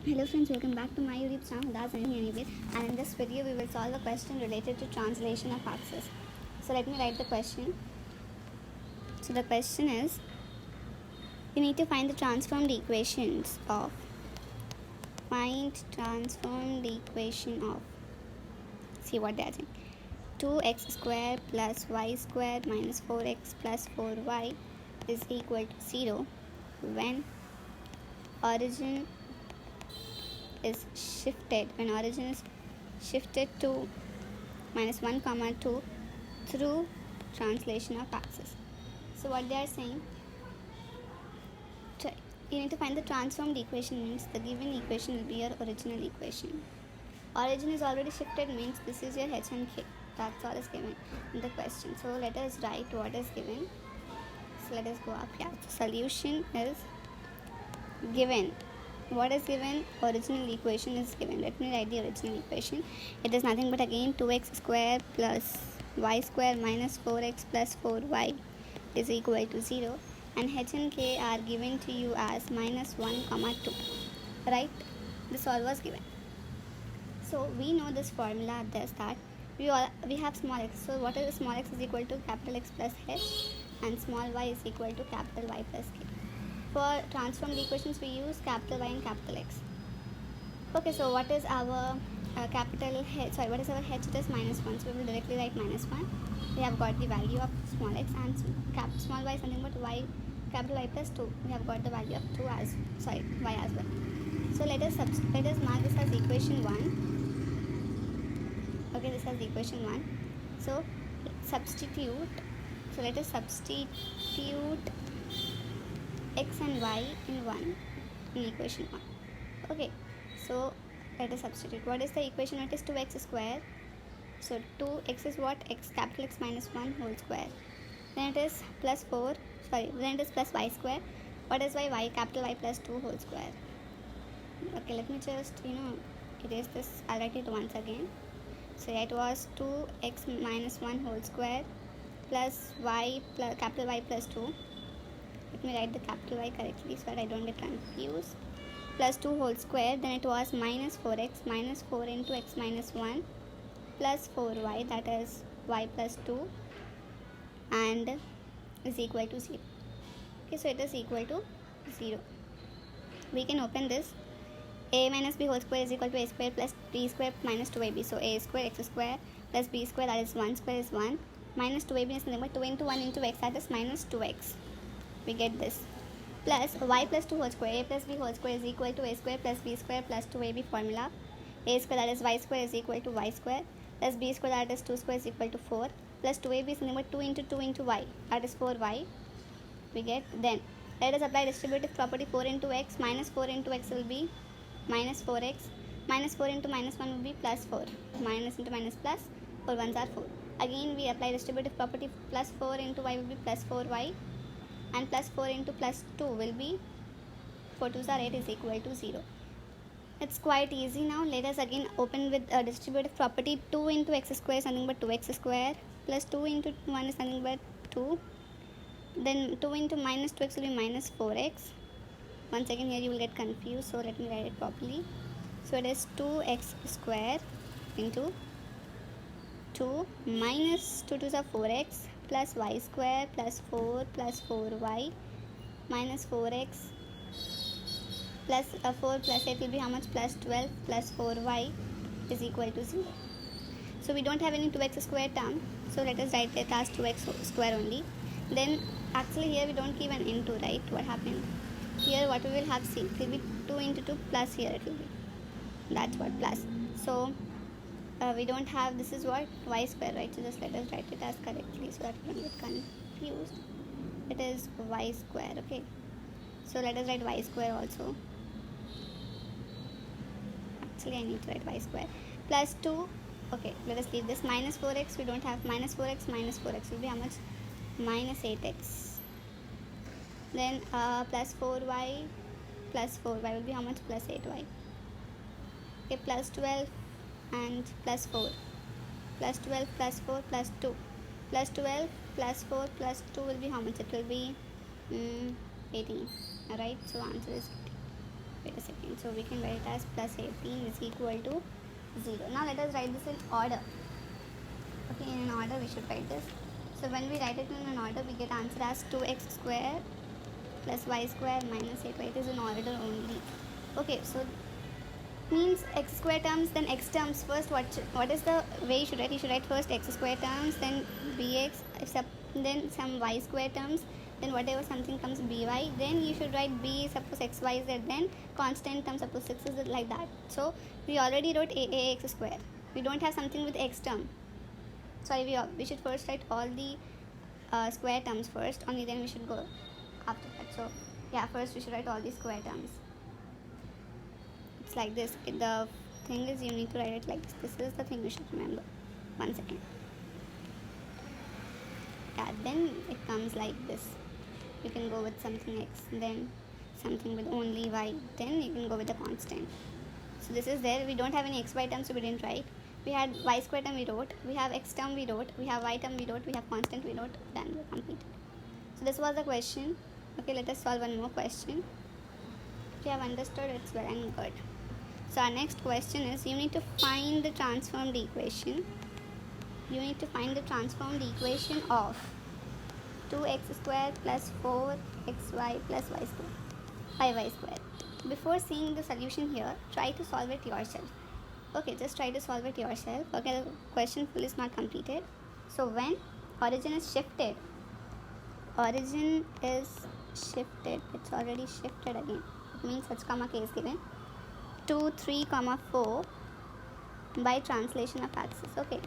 Hello friends, welcome back to my YouTube channel That's Anyway, and in this video we will solve a question related to translation of axis. So let me write the question. So the question is, you need to find the transformed equations of see what they are saying. 2x squared plus y squared minus 4x plus 4y is equal to 0 when origin is shifted to minus 1 comma 2 through translation of axis. So what they are saying, you need to find the transformed equation, means the given equation will be your original equation. Origin is already shifted means this is your h and k. That's all is given in the question. So let us write what is given. So let us go up here. The solution is given. What is given? Original equation is given. Let me write the original equation. It is nothing but again 2x square plus y square minus 4x plus 4y is equal to 0, and h and k are given to you as minus 1 comma 2. Right? This all was given. So we know this formula, this that we have small x. So what is small x is equal to capital X plus h, and small y is equal to capital Y plus k. For transformed equations we use capital Y and capital X. Okay, so what is our capital H? Sorry, what is our H? It is minus 1. So we will directly write minus 1. We have got the value of small x, and small y is nothing but y, capital Y plus 2. We have got the value of y as well. So let us mark this as equation 1. Okay, this is equation 1. So substitute. So let us substitute x and y in 1 in equation 1. Okay, so let us substitute. What is the equation? It is 2x square. So 2x is what? X, capital X minus 1 whole square. Then it is plus then it is plus y square. What is y? Y, capital Y plus 2 whole square. Okay, let me just erase this. I'll write it once again. So it was 2x minus 1 whole square plus y plus capital Y plus 2. Let me write the capital Y correctly so that I don't get confused. Plus 2 whole square. Then it was minus 4x minus 4 into x minus 1 plus 4y, that is y plus 2, and is equal to 0. Okay, so it is equal to 0. We can open this. A minus b whole square is equal to a square plus b square minus 2ab. So a square x square plus b square, that is 1 square is 1, minus 2ab is nothing but 2 into 1 into x, that is minus 2x. We get this. Plus y plus 2 whole square, a plus b whole square is equal to a square plus b square plus 2ab formula. A square, that is y square, is equal to y square plus b square, that is 2 square, is equal to 4, plus 2ab is nothing but 2 into 2 into y, that is 4y. We get. Then let us apply distributive property. 4 into x minus 4 into x will be minus 4x, minus 4 into minus 1 will be plus 4, minus into minus plus, 4 ones are 4. Again we apply distributive property. Plus 4 into y will be plus 4y, and plus 4 into plus 2 will be 4 2s are 8, is equal to 0. It's quite easy. Now let us again open with a distributive property. 2 into x square is nothing but 2x square, plus 2 into 1 is nothing but 2. Then 2 into minus 2x will be minus 4x. Once again here you will get confused, so let me write it properly. So it is 2x square into 2 minus 2 2s are 4x plus y square plus 4 plus 4y minus 4x plus 4 plus 8 will be how much? Plus 12 plus 4y is equal to 0. So we don't have any 2x square term, so let us write it as 2x square only. Then actually here we don't give an into, right? What happened? Here what we will have, see, it will be 2 into 2 plus here it will be. That's what plus. So we don't have, this is what? Y square, right? So just let us write it as correctly so that we don't get confused. It is y square, okay? So let us write y square also. Actually I need to write y square. Plus 2, okay, let us leave this. Minus 4x, we don't have. Minus 4x will be how much? Minus 8x. Then plus 4y will be how much? Plus 8y. Okay, plus 12 and plus 4. Plus 12 plus 4 plus 2. Plus 12 plus 4 plus 2 will be how much? It will be 18. Alright, so answer is 18. wait a second, so we can write it as plus 18 is equal to 0. Now let us write this in order. Okay, in an order we should write this. So when we write it in an order, we get answer as 2x square plus y square minus 8y. It is in order only. Okay, so means x square terms, then x terms first. What is the way you should write? You should write first x square terms, then bx, then some y square terms, then whatever something comes by, then you should write b, suppose x y z, then constant term, suppose 6 is like that. So we already wrote a x square. We don't have something with x term. Sorry, we should first write all the square terms first, only then we should go after that. So yeah, first we should write all the square terms. It's like this. The thing is, you need to write it like this. This is the thing you should remember. 1 second. Yeah, then it comes like this. You can go with something x, then something with only y, then you can go with the constant. So this is there. We don't have any xy terms, so we didn't write. We had y square term we wrote, we have x term we wrote, we have y term we wrote, we have constant we wrote, then we're completed. So this was the question. Okay, let us solve one more question. If you have understood, it's well and good. So our next question is, you need to find the transformed equation. You need to find the transformed equation of 2x square plus 4xy plus y square, 5y square. Before seeing the solution here, try to solve it yourself. Okay, just try to solve it yourself. Okay, the question full is not completed. So when origin is shifted, it's already shifted again. It means h comma k is given. 2, 3, 4 by translation of axis. Okay.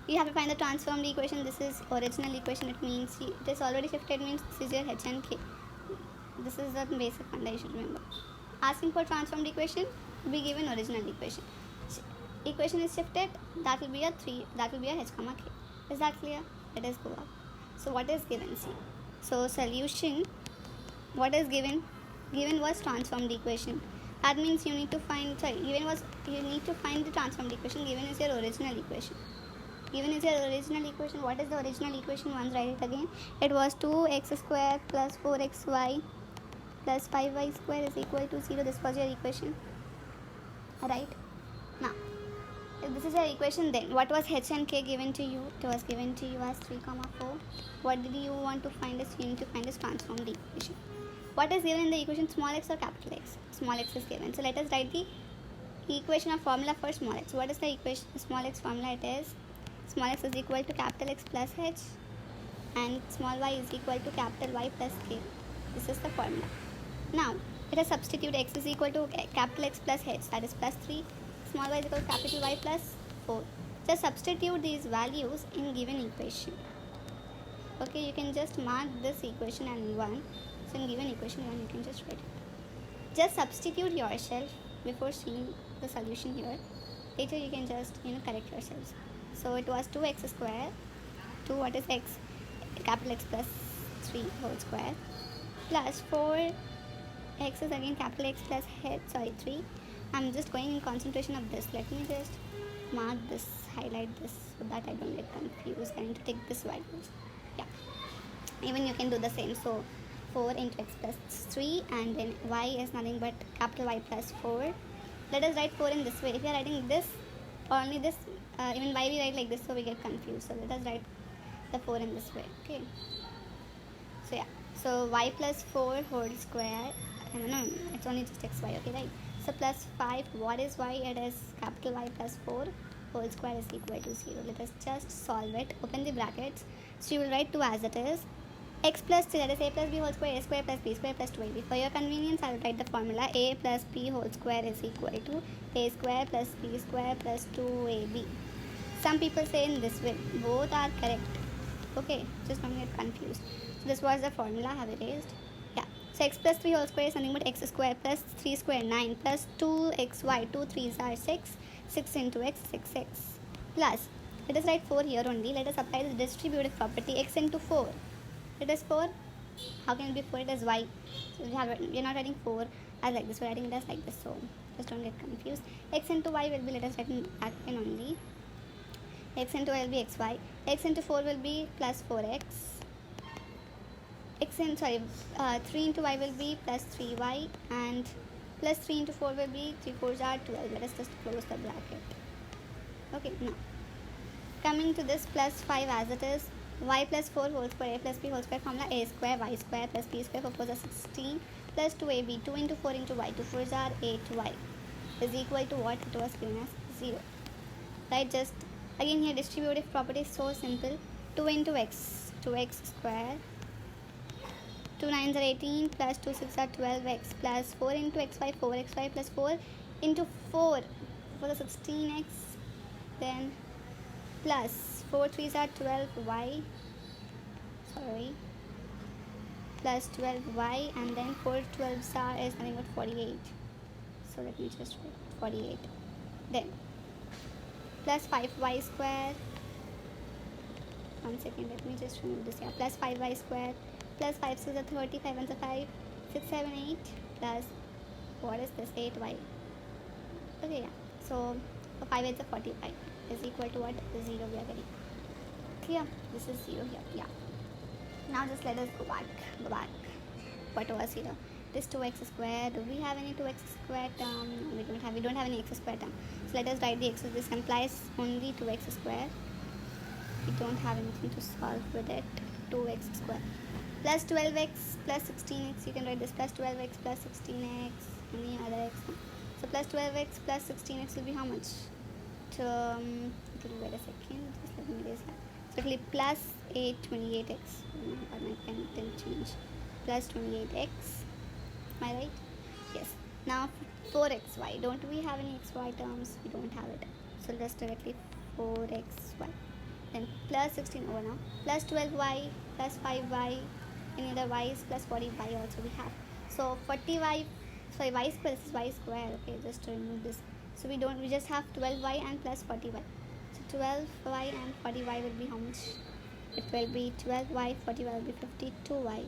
You have to find the transformed equation. This is original equation. It means it is already shifted, means this is your h and k. This is the basic one that you should remember. Asking for transformed equation, be given original equation. Equation is shifted, that will be a 3, that will be a h comma k. Is that clear? Let us go up. So what is given? See. So solution, what is given? Given was transformed equation. That means you need to find, you need to find the transformed equation. Given is your original equation. Given is your original equation. What is the original equation? Once write it again. It was 2x square plus 4xy plus 5y square is equal to 0. This was your equation. Right? Now, if this is your equation, then what was h and k given to you? It was given to you as 3, 4. What did you want to find? You need to find this transformed equation. What is given in the equation, small x or capital X? Small x is given. So let us write the equation or formula for small x. What is the equation? Small x formula, it is small x is equal to capital X plus h and small y is equal to capital Y plus k. This is the formula. Now, let us substitute x is equal to capital X plus h, that is plus 3. Small y is equal to capital Y plus 4. Just substitute these values in given equation. Okay, you can just mark this equation and 1. So in given equation 1, you can just write it. Just substitute yourself before seeing the solution here. Later you can just correct yourselves. So it was 2x square, 2 what is x, capital X plus 3 whole square, plus 4x is again capital X plus 3. I'm just going in concentration of this. Let me just mark this, highlight this so that I don't get confused. I need to take this values. Yeah, even you can do the same. So 4 into x plus 3 and then y is nothing but capital Y plus 4. Let us write 4 in this way. If you are writing this or only this, even y we write like this, so we get confused. So let us write the 4 in this way. Okay. So yeah. So y plus 4 whole square. No, it's only just xy. Okay, right? So plus 5. What is y? It is capital Y plus 4 whole square is equal to 0. Let us just solve it. Open the brackets. So you will write 2 as it is. X plus 3, that is a plus b whole square, a square plus b square plus 2ab. For your convenience, I will write the formula. A plus b whole square is equal to a square plus b square plus 2ab. Some people say in this way. Both are correct. Okay, just don't get confused. So this was the formula I have erased. Yeah. So x plus 3 whole square is nothing but x square plus 3 square 9 plus 2xy. 2 3s are 6. 6 into x, 6x. Plus, let us write 4 here only. Let us apply the distributive property. X into 4. It is 4. How can it be 4? It is y. So we are not writing 4 as like this. We are writing it as like this. So just don't get confused. X into y will be, let us write in back pen only. X into y will be xy. X into 4 will be plus 4x. 3 into y will be plus 3y, and plus 3 into 4 will be 3 4s are 12. Let us just close the bracket. Okay, now coming to this plus 5 as it is, y plus 4 whole square, a plus b whole square formula, a square y square plus b square, 4 4s are 16, plus 2ab, 2 into 4 into y, 2 4s are 8y, is equal to what? It was given as 0. Right, just again here distributive property is so simple. 2 into x, 2x square, 2 9s are 18, plus 2 6 are 12x, plus 4 into xy, 4xy, plus 4 into 4 for the 16x, then plus 4 3s are 12y, plus 12y, and then 4 12s are is nothing but 48. So let me just write 48. Then plus 5y square, 1 second, let me just remove this here, plus 5y square, plus 5 6 are 30, 5 1s are 5, 6 7 8, plus what is this, 8y. Okay, yeah, so for 5 8s are 45 is equal to what? 0. We are getting clear. This is 0 here. Yeah, now just let us go back. What was here? This 2x square. Do we have any 2x square term? We don't have any x square term. So let us write the x. This implies only 2x square. We don't have anything to solve with it. 2x square plus 12x plus 16x. You can write this plus 12x plus 16x. Any other x? So plus 12x plus 16x will be how much? Wait a second. Just let me erase that. So it will be plus 28x. My pen didn't change. Plus 28x. Am I right? Yes. Now 4xy. Don't we have any xy terms? We don't have it. So just directly 4xy. Then plus 16 over now. Plus 12y plus 5y. Any other y's plus 40y also we have. So 40y. Sorry, y square. This is y square. Okay, just to remove this. So we just have 12y and plus 40y. So 12y and 40y will be how much? It will be 12y, 40y will be 52y.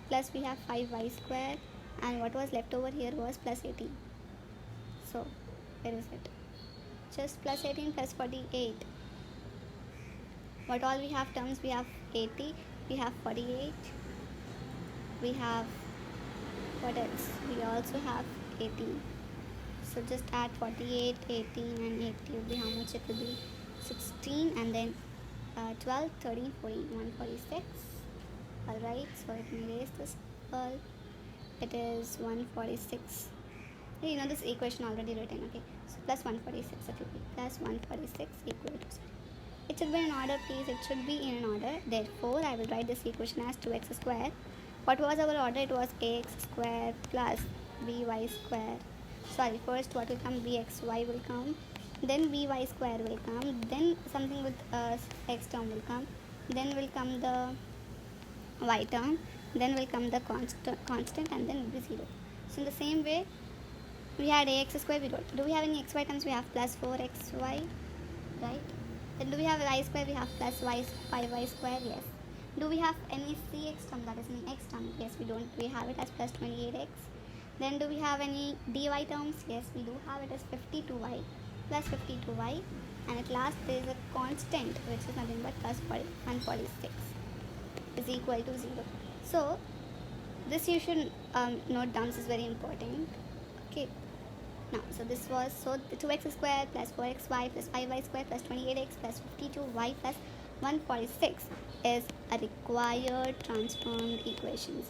Plus we have 5y square, and what was left over here was plus 18. So where is it? Just plus 18 plus 48. What all we have terms? We have 80, we have 48, we have, what else? We also have 18. So just add 48, 18 and 80 will be how much? It will be 16, and then 12, 13, 14, 146. Alright, so let me erase this all. It is 146. You know this equation already written, okay? So plus 146, it will be plus 146 equal to 0. It should be in order, please. It should be in an order. Therefore, I will write this equation as 2x square. What was our order? It was ax square plus by square. Sorry, first what will come? bxy will come. Then by square will come. Then something with x term will come. Then will come the y term. Then will come the constant, and then will be 0. So in the same way, we had ax square. We don't. Do we have any xy terms? We have plus 4xy, right? Then do we have y square? We have plus 5y square. Yes. Do we have any cx term, that is any x term? Yes, we don't. We have it as plus 28x. Then do we have any dy terms? Yes, we do have it as 52y plus 52y. And at last there is a constant which is nothing but plus 146 is equal to 0. So this you should note down. This is very important. Okay. Now, so this was, so the 2x square plus 4xy plus 5y square plus 28x plus 52y plus 146 is a required transformed equation.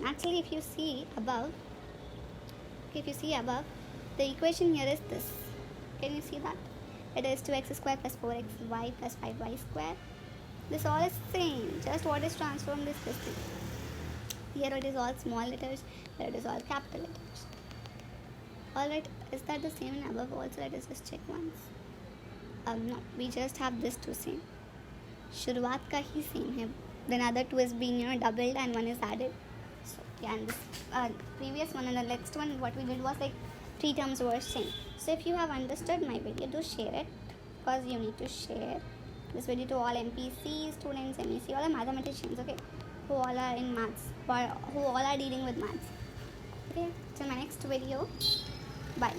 Actually, if you see above, the equation here is this. Can you see that? It is 2x square plus 4xy plus 5y square. This all is same. Just what is transformed is this thing. Here it is all small letters. Here it is all capital letters. Alright, is that the same in above also? Let us just check once. No, we just have this two same. शुरुआत का ही same है. Then other two is being doubled and one is added. So yeah, and this previous one and the next one, what we did was like 3 terms were same. So if you have understood my video, do share it, because you need to share this video to all MPC students, MEC, all the mathematicians, okay, who all are in maths, who all are dealing with maths. Okay, till my next video. Bye.